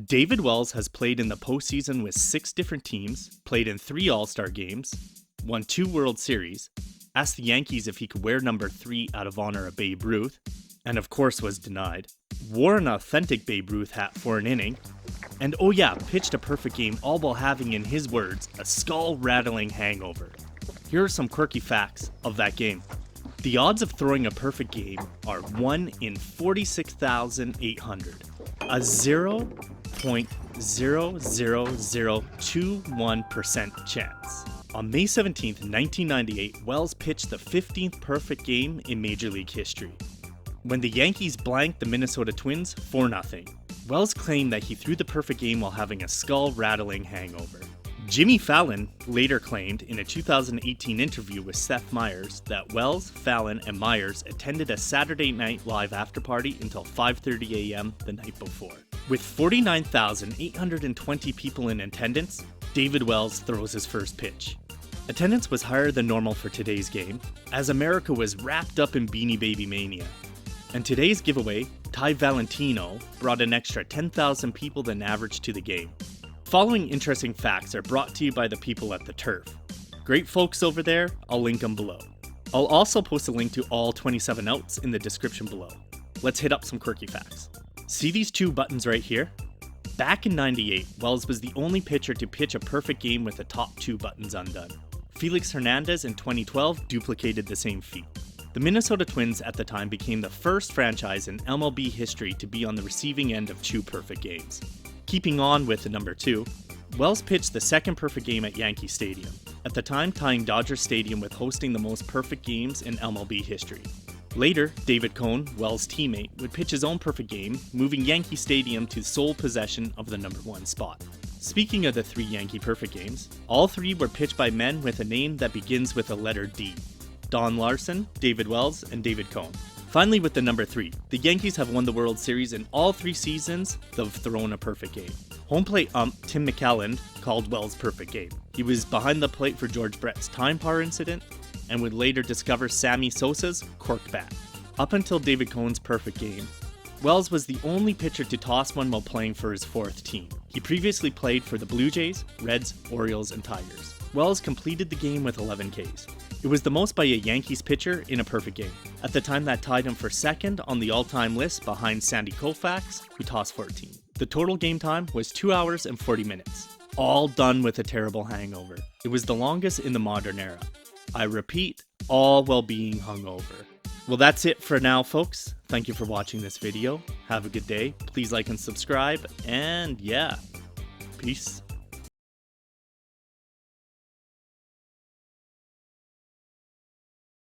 David Wells has played in the postseason with 6 different teams, played in 3 All-Star games, won 2 World Series, asked the Yankees if he could wear number 3 out of honor of Babe Ruth, and of course was denied, wore an Authentic Babe Ruth hat for an inning, and oh yeah, pitched a perfect game all while having, in his words, a skull-rattling hangover. Here are some quirky facts of that game. The odds of throwing a perfect game are 1 in 46,800, a 0.00021% chance. On May 17, 1998, Wells pitched the 15th perfect game in Major League history, when the Yankees blanked the Minnesota Twins 4-0. Wells claimed that he threw the perfect game while having a skull-rattling hangover. Jimmy Fallon later claimed in a 2018 interview with Seth Myers that Wells, Fallon, and Myers attended a Saturday Night Live afterparty until 5:30 a.m. the night before. With 49,820 people in attendance, David Wells throws his first pitch. Attendance was higher than normal for today's game, as America was wrapped up in Beanie Baby mania. And today's giveaway, Ty Valentino, brought an extra 10,000 people than average to the game. Following interesting facts are brought to you by the people at the Turf. Great folks over there, I'll link them below. I'll also post a link to all 27 outs in the description below. Let's hit up some quirky facts. See these 2 buttons right here? Back in '98, Wells was the only pitcher to pitch a perfect game with the top 2 buttons undone. Felix Hernandez in 2012 duplicated the same feat. The Minnesota Twins at the time became the first franchise in MLB history to be on the receiving end of 2 perfect games. Keeping on with the number 2, Wells pitched the second perfect game at Yankee Stadium, at the time tying Dodger Stadium with hosting the most perfect games in MLB history. Later, David Cone, Wells' teammate, would pitch his own perfect game, moving Yankee Stadium to sole possession of the number 1 spot. Speaking of the 3 Yankee perfect games, all 3 were pitched by men with a name that begins with the letter D: Don Larson, David Wells, and David Cone. Finally, with the number 3, the Yankees have won the World Series in all 3 seasons they've thrown a perfect game. Home plate ump Tim McCalland called Wells' perfect game. He was behind the plate for George Brett's time power incident and would later discover Sammy Sosa's cork bat. Up until David Cone's perfect game, Wells was the only pitcher to toss one while playing for his 4th team. He previously played for the Blue Jays, Reds, Orioles, and Tigers. Wells completed the game with 11 Ks. It was the most by a Yankees pitcher in a perfect game. At the time, that tied him for 2nd on the all-time list behind Sandy Koufax, who tossed 14. The total game time was 2 hours and 40 minutes, all done with a terrible hangover. It was the longest in the modern era. I repeat, all while being hungover. Well, that's it for now, folks. Thank you for watching this video. Have a good day. Please like and subscribe, and yeah, peace.